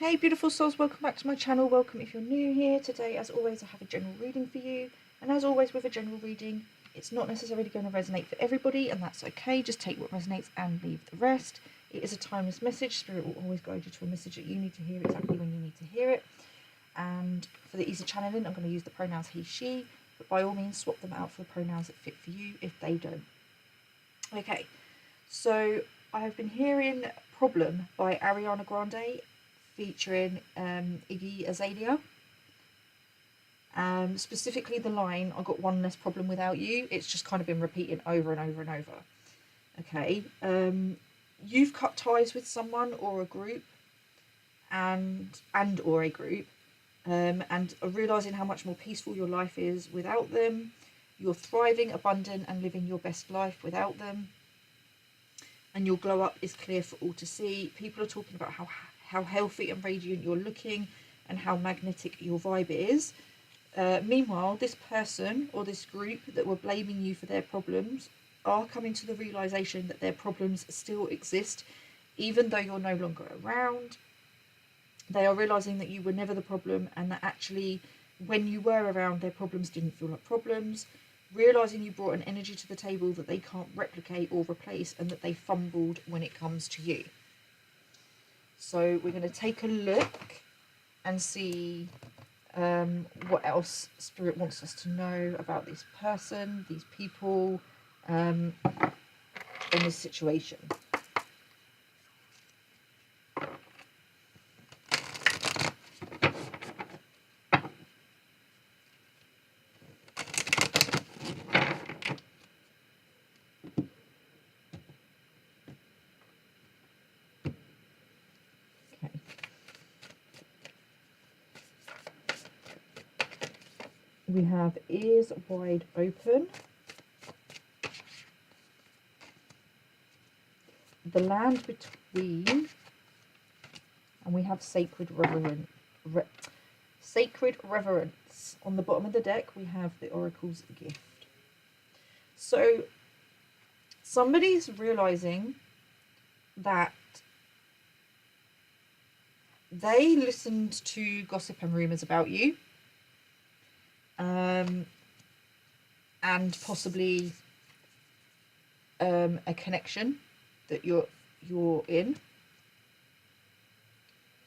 Hey beautiful souls, welcome back to my channel. Welcome if you're new here. Today, as always, I have a general reading for you. And as always with a general reading, it's not necessarily going to resonate for everybody, and that's okay. Just take what resonates and leave the rest. It is a timeless message. Spirit will always guide you to a message that you need to hear exactly when you need to hear it. And for the easy channeling, I'm going to use the pronouns he, she, but by all means swap them out for the pronouns that fit for you if they don't. Okay, so I have been hearing Problem by Ariana Grande featuring Iggy Azalea. Specifically the line, I got one less problem without you. It's just kind of been repeating over and over and over. Okay, you've cut ties with someone or a group and are realising how much more peaceful your life is without them. You're thriving, abundant and living your best life without them. And your glow up is clear for all to see. People are talking about how healthy and radiant you're looking and how magnetic your vibe is. Meanwhile, this person or this group that were blaming you for their problems are coming to the realisation that their problems still exist, even though you're no longer around. They are realising that you were never the problem and that actually when you were around, their problems didn't feel like problems. Realising you brought an energy to the table that they can't replicate or replace and that they fumbled when it comes to you. So we're going to take a look and see what else Spirit wants us to know about this person, these people, in this situation. We have ears wide open, the land between, and we have sacred reverence. On the bottom of the deck, we have the oracle's gift. So somebody's realizing that they listened to gossip and rumors about you. And possibly a connection that you're in,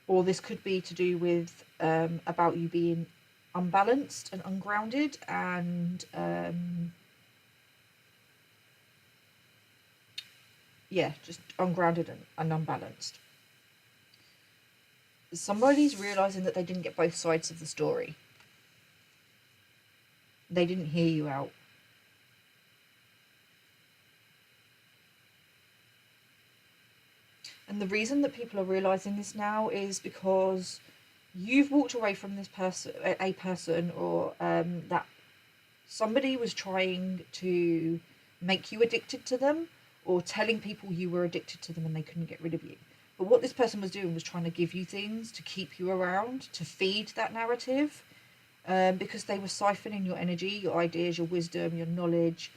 or this could be to do with about you being unbalanced and ungrounded and just ungrounded and unbalanced. Somebody's realizing that they didn't get both sides of the story. They didn't hear you out. And the reason that people are realizing this now is because you've walked away from this person, or that somebody was trying to make you addicted to them, or telling people you were addicted to them and they couldn't get rid of you. But what this person was doing was trying to give you things to keep you around, to feed that narrative. Because they were siphoning your energy, your ideas, your wisdom, your knowledge,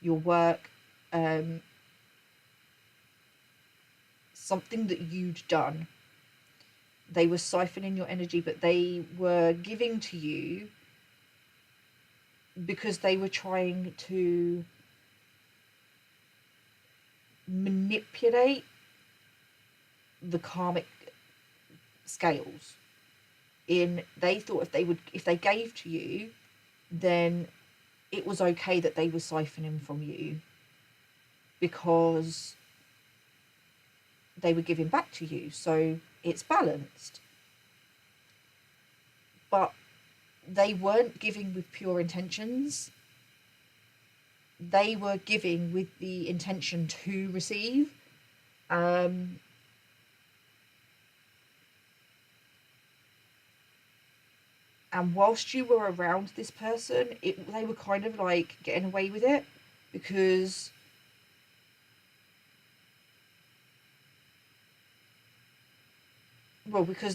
your work, something that you'd done. They were siphoning your energy, but they were giving to you because they were trying to manipulate the karmic scales. They thought if they gave to you, then it was okay that they were siphoning from you because they were giving back to you, so it's balanced. But they weren't giving with pure intentions. They were giving with the intention to receive. And whilst you were around this person, they were kind of like getting away with it because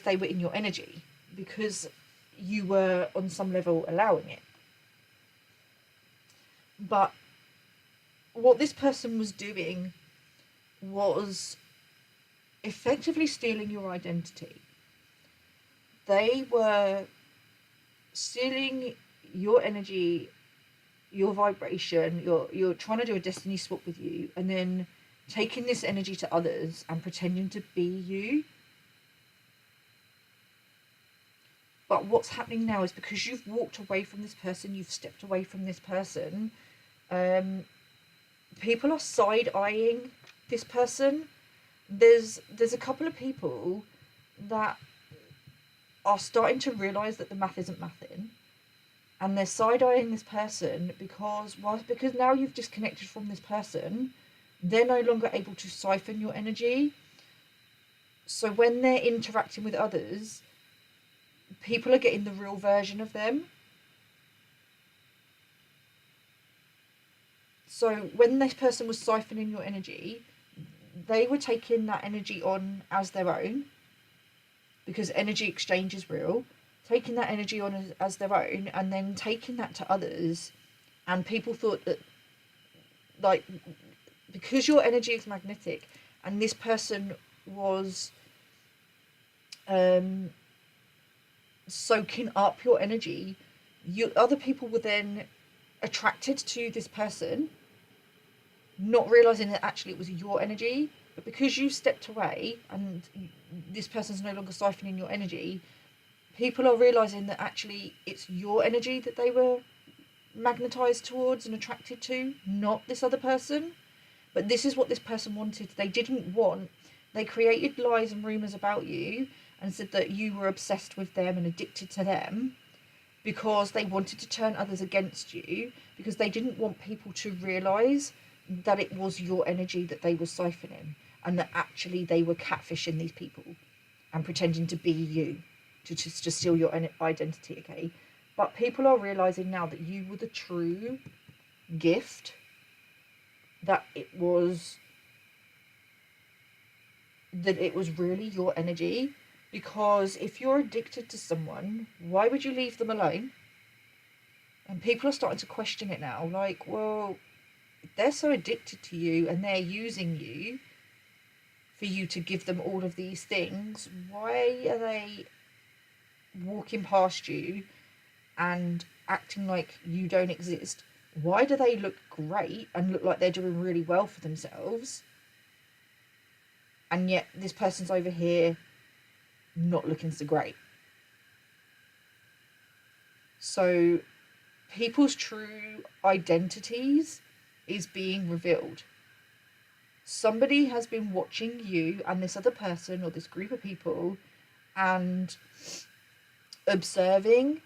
they were in your energy, because you were on some level allowing it. But what this person was doing was effectively stealing your identity. they were stealing your energy, your vibration. You're trying to do a destiny swap with you, and then taking this energy to others and pretending to be you. But what's happening now is because you've walked away from this person, you've stepped away from this person, people are side-eyeing this person. There's a couple of people that are starting to realise that the math isn't mathing, and they're side-eyeing this person because now you've disconnected from this person, they're no longer able to siphon your energy. So when they're interacting with others, people are getting the real version of them. So when this person was siphoning your energy, they were taking that energy on as their own, because energy exchange is real, taking that energy on as their own, and then taking that to others. And people thought that, like, because your energy is magnetic and this person was soaking up your energy, other people were then attracted to this person, not realizing that actually it was your energy. But because you stepped away and this person's no longer siphoning your energy, people are realizing that actually it's your energy that they were magnetized towards and attracted to, not this other person. But this is what this person wanted. They created lies and rumors about you and said that you were obsessed with them and addicted to them, because they wanted to turn others against you, because they didn't want people to realize that it was your energy that they were siphoning, and that actually they were catfishing these people and pretending to be you to steal your identity. Okay, but people are realizing now that you were the true gift, that it was really your energy. Because if you're addicted to someone, why would you leave them alone? And people are starting to question it now, like, well, if they're so addicted to you and they're using you for you to give them all of these things, why are they walking past you and acting like you don't exist? Why do they look great and look like they're doing really well for themselves, and yet this person's over here not looking so great? So people's true identities is being revealed. Somebody has been watching you and this other person or this group of people and observing,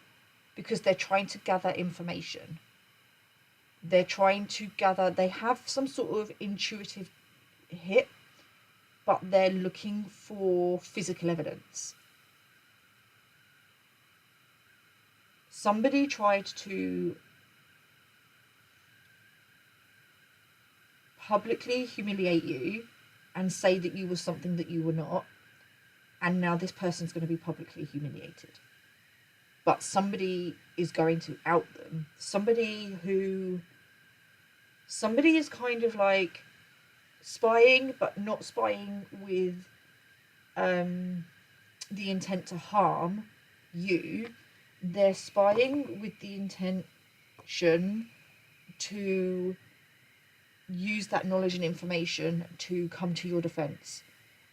because they're trying to gather information. They have some sort of intuitive hit, but they're looking for physical evidence. Somebody tried to publicly humiliate you and say that you were something that you were not, and now this person's going to be publicly humiliated. But somebody is going to out them. Somebody is kind of like spying, but not spying with the intent to harm you. They're spying with the intention to use that knowledge and information to come to your defense,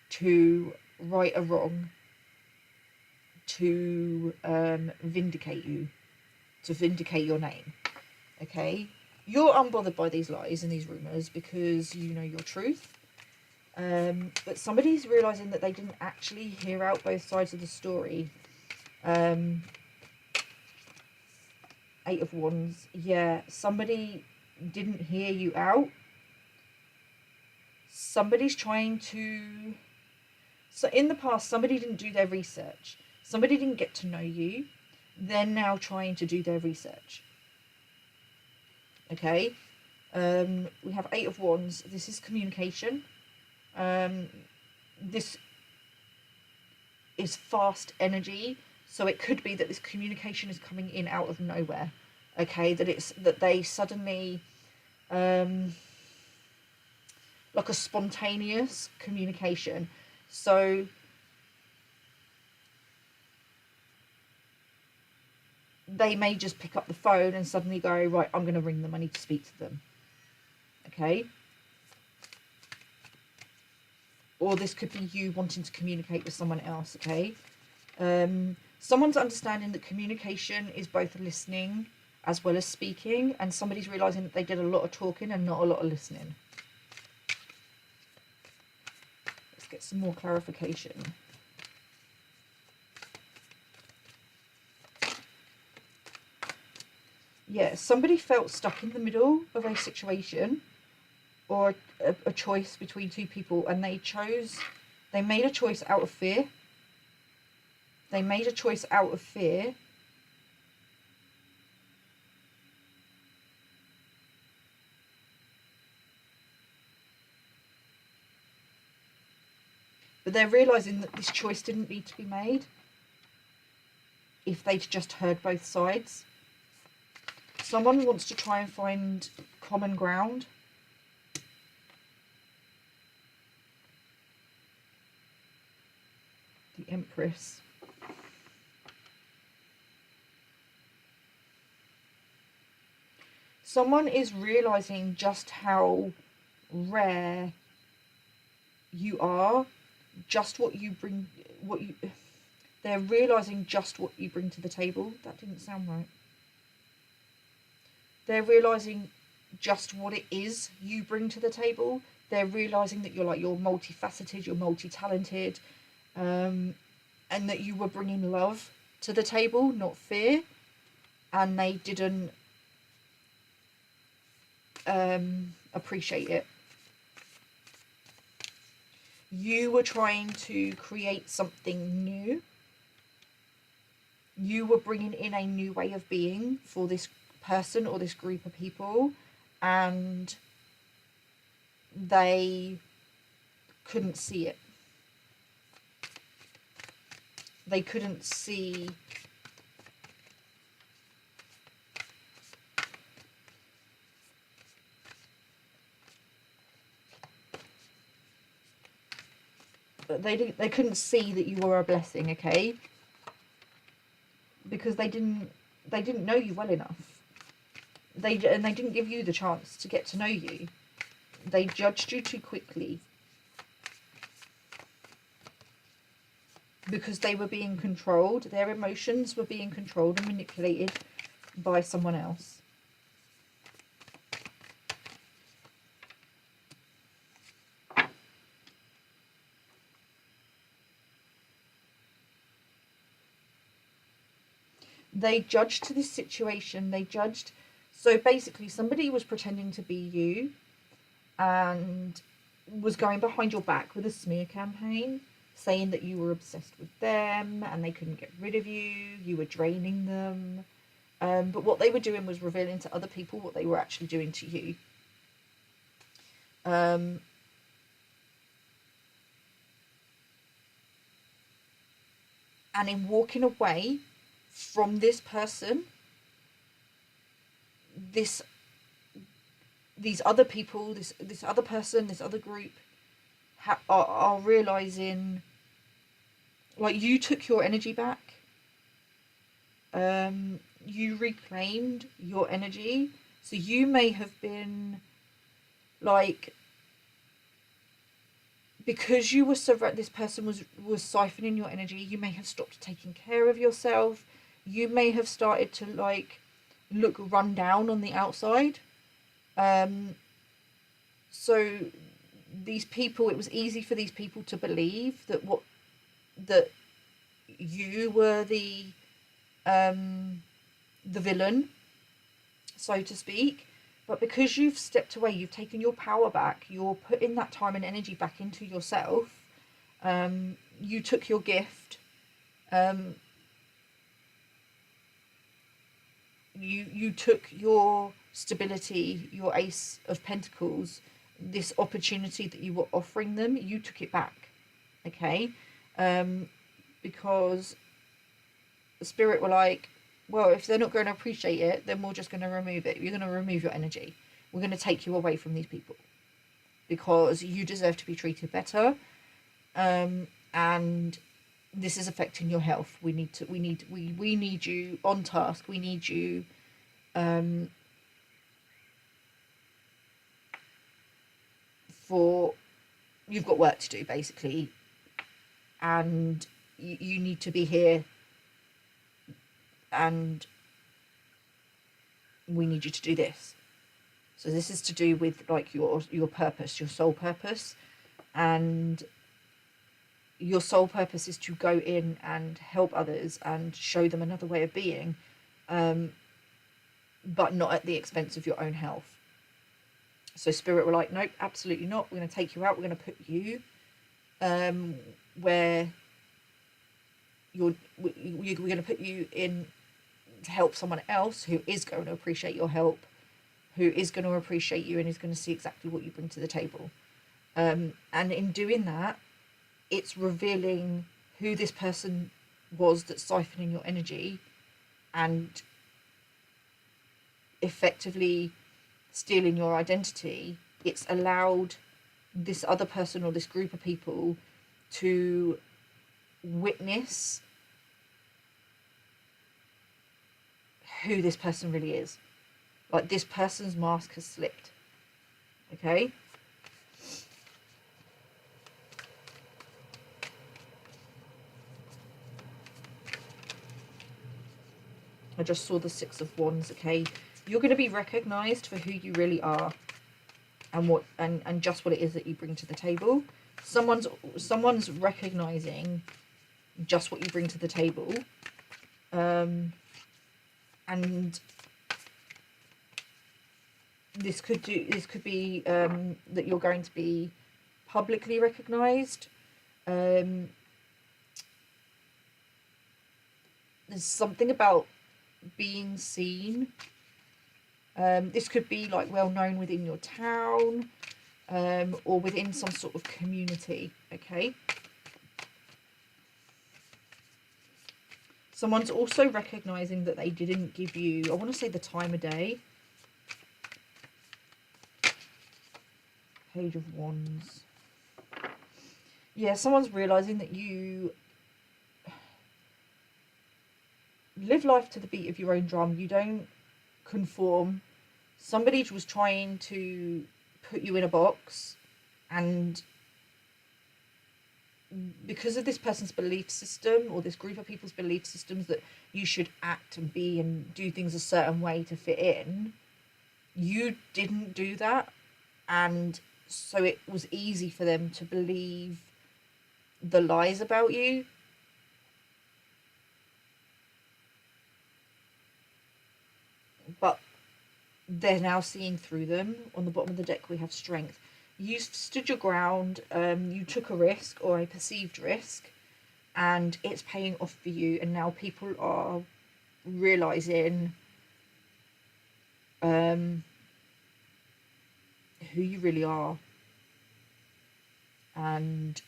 to right a wrong, to vindicate you, to vindicate your name. Okay, you're unbothered by these lies and these rumors because you know your truth. But somebody's realizing that they didn't actually hear out both sides of the story. 8 of Wands. Yeah, somebody didn't hear you out. Somebody's trying to... So in the past, somebody didn't do their research. Somebody didn't get to know you. They're now trying to do their research. Okay? We have 8 of Wands. This is communication. This is fast energy. So it could be that this communication is coming in out of nowhere. Okay? That they suddenly... like a spontaneous communication. So they may just pick up the phone and suddenly go, right, I'm going to ring them, I need to speak to them. Okay? Or this could be you wanting to communicate with someone else, okay? Someone's understanding that communication is both listening as well as speaking, and somebody's realising that they did a lot of talking and not a lot of listening. Let's get some more clarification. Yeah, somebody felt stuck in the middle of a situation or a choice between two people, and they made a choice out of fear. They made a choice out of fear. But they're realising that this choice didn't need to be made if they'd just heard both sides. Someone wants to try and find common ground. The Empress. Someone is realising just how rare you are, just what you bring, they're realising just what you bring to the table. That didn't sound right. They're realising just what it is you bring to the table. They're realising that you're multifaceted, you're multi-talented, and that you were bringing love to the table, not fear. And they didn't appreciate it. You were trying to create something new. You were bringing in a new way of being for this person or this group of people, and they couldn't see it. They couldn't see they couldn't see that you were a blessing, okay? Because they didn't know you well enough. They didn't give you the chance to get to know you. They judged you too quickly. Because they were being controlled. Their emotions were being controlled and manipulated by someone else. They judged this situation. So basically somebody was pretending to be you and was going behind your back with a smear campaign, saying that you were obsessed with them and they couldn't get rid of you, you were draining them. But what they were doing was revealing to other people what they were actually doing to you. And in walking away from this person, these other people, this other person, this other group are realizing, like, you took your energy back. You reclaimed your energy. So you may have been like, because you were this person was siphoning your energy, you may have stopped taking care of yourself. You may have started to like look run down on the outside. So these people, it was easy for these people to believe that you were the villain, so to speak. But because you've stepped away, you've taken your power back, you're putting that time and energy back into yourself. You took your gift. You took your stability, your Ace of Pentacles, this opportunity that you were offering them, you took it back, okay? Because the Spirit were like, well, if they're not going to appreciate it, then we're just going to remove it. You're going to remove your energy. We're going to take you away from these people because you deserve to be treated better. And this is affecting your health. We need you on task. We need you for, you've got work to do basically, and you need to be here, and we need you to do this. So this is to do with like your purpose, your soul purpose, and your soul purpose is to go in and help others and show them another way of being, but not at the expense of your own health. So Spirit were like, nope, absolutely not. We're going to take you out. We're going to put you where we're going to put you in to help someone else who is going to appreciate your help, who is going to appreciate you and is going to see exactly what you bring to the table. And in doing that, it's revealing who this person was that's siphoning your energy and effectively stealing your identity. It's allowed this other person or this group of people to witness who this person really is. Like, this person's mask has slipped. Okay? I just saw the Six of Wands. Okay? You're going to be recognized for who you really are and what and just what it is that you bring to the table. Someone's recognizing just what you bring to the table. And this could be that you're going to be publicly recognized. There's something about being seen. This could be like well known within your town, or within some sort of community. Okay. Someone's also recognizing that they didn't give you, I want to say, the time of day. Page of Wands. Yeah, someone's realizing that you live life to the beat of your own drum. You don't conform. Somebody was trying to put you in a box, and because of this person's belief system, or this group of people's belief systems, that you should act and be and do things a certain way to fit in, you didn't do that, and so it was easy for them to believe the lies about you. But they're now seeing through them. On the bottom of the deck we have Strength. You stood your ground, you took a risk, or a perceived risk, and it's paying off for you, and now people are realising who you really are, and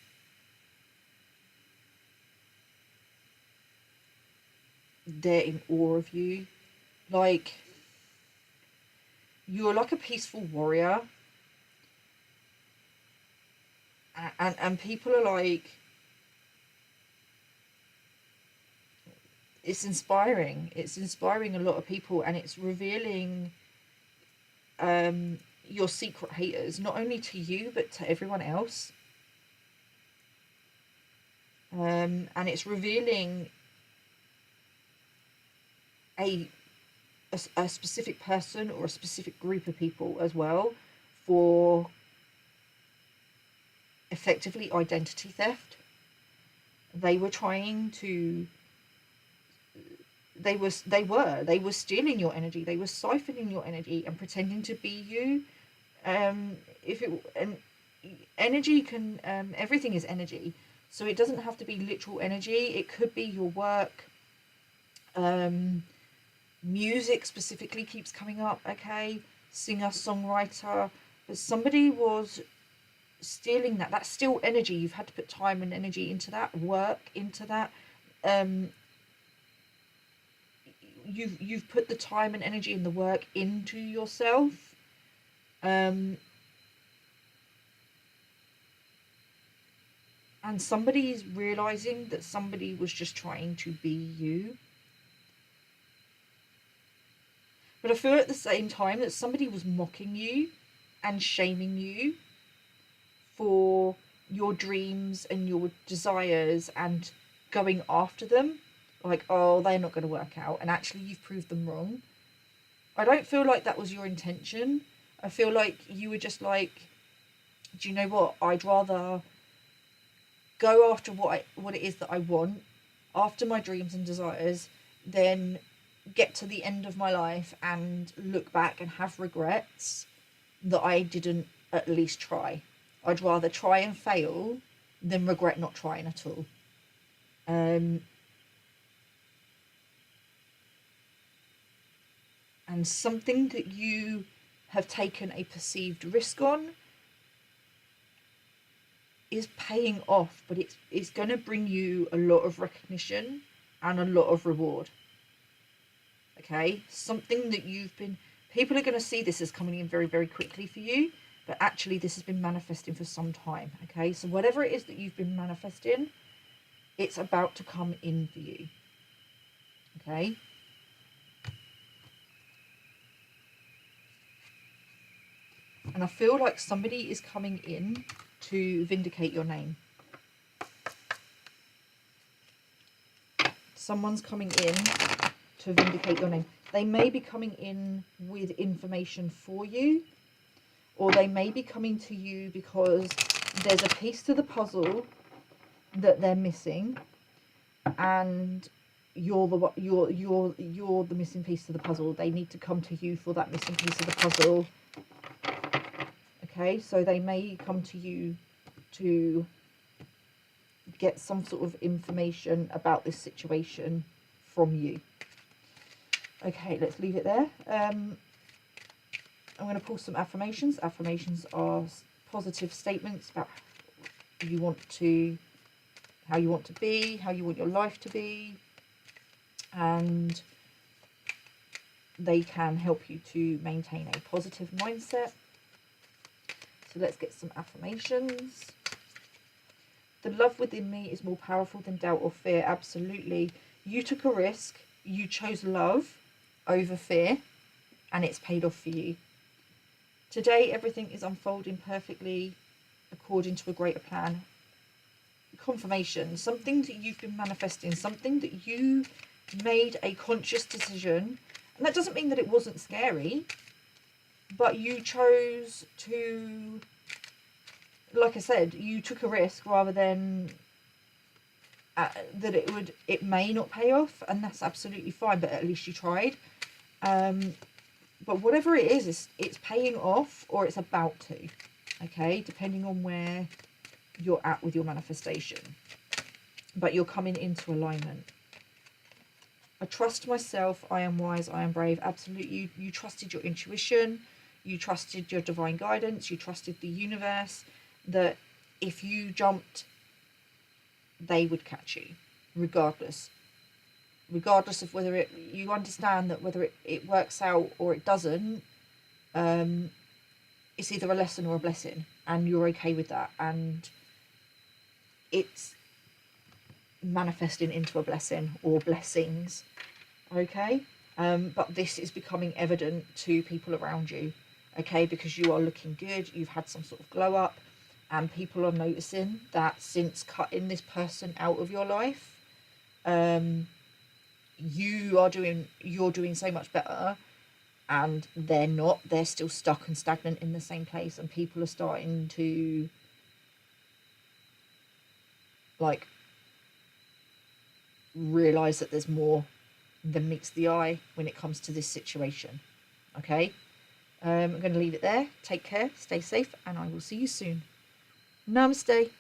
they're in awe of you. Like, you're like a peaceful warrior, and people are like, it's inspiring a lot of people, and it's revealing your secret haters, not only to you but to everyone else, and it's revealing a specific person or a specific group of people as well, for effectively identity theft. They were trying to, they were stealing your energy. They were siphoning your energy and pretending to be you. Energy can, everything is energy, so it doesn't have to be literal energy. It could be your work. Music specifically keeps coming up. Okay, singer, songwriter, but somebody was stealing that. That's still energy. You've had to put time and energy into that, work into that. You've put the time and energy and the work into yourself. And And somebody is realizing that somebody was just trying to be you. But I feel at the same time that somebody was mocking you and shaming you for your dreams and your desires and going after them. Like, oh, they're not going to work out. And actually you've proved them wrong. I don't feel like that was your intention. I feel like you were just like, do you know what? I'd rather go after what it is that I want, after my dreams and desires, than get to the end of my life and look back and have regrets that I didn't at least try. I'd rather try and fail than regret not trying at all. And something that you have taken a perceived risk on is paying off, but it's going to bring you a lot of recognition and a lot of reward. Okay, something that people are going to see this as coming in very, very quickly for you, but actually this has been manifesting for some time. Okay, so whatever it is that you've been manifesting, it's about to come in for you. Okay. And I feel like somebody is coming in to vindicate your name. Someone's coming in to vindicate your name. They may be coming in with information for you, or they may be coming to you because there's a piece to the puzzle that they're missing, and you're the missing piece to the puzzle. They need to come to you for that missing piece of the puzzle. Okay, so they may come to you to get some sort of information about this situation from you. Okay, let's leave it there. I'm going to pull some affirmations. Affirmations are positive statements about how you want to be, how you want your life to be, and they can help you to maintain a positive mindset. So let's get some affirmations. The love within me is more powerful than doubt or fear. Absolutely. You took a risk. You chose love over fear, and it's paid off for you. Today, everything is unfolding perfectly according to a greater plan. Confirmation. Something that you've been manifesting. Something that you made a conscious decision. And that doesn't mean that it wasn't scary, but you chose to, like I said, you took a risk rather than that it may not pay off, and that's absolutely fine, but at least you tried. But whatever it is, it's paying off, or it's about to, okay, depending on where you're at with your manifestation. But you're coming into alignment. I trust myself, I am wise, I am brave. Absolutely. You trusted your intuition, you trusted your divine guidance, you trusted the universe, that if you jumped, they would catch you, regardless of whether you understand that whether it works out or it doesn't, it's either a lesson or a blessing, and you're okay with that, and it's manifesting into a blessing or blessings. Okay, but this is becoming evident to people around you, okay, because you are looking good, you've had some sort of glow up, and people are noticing that since cutting this person out of your life, you're doing so much better, and they're not. They're still stuck and stagnant in the same place, and people are starting to like realize that there's more than meets the eye when it comes to this situation. Okay, I'm going to leave it there. Take care, stay safe, and I will see you soon. Namaste.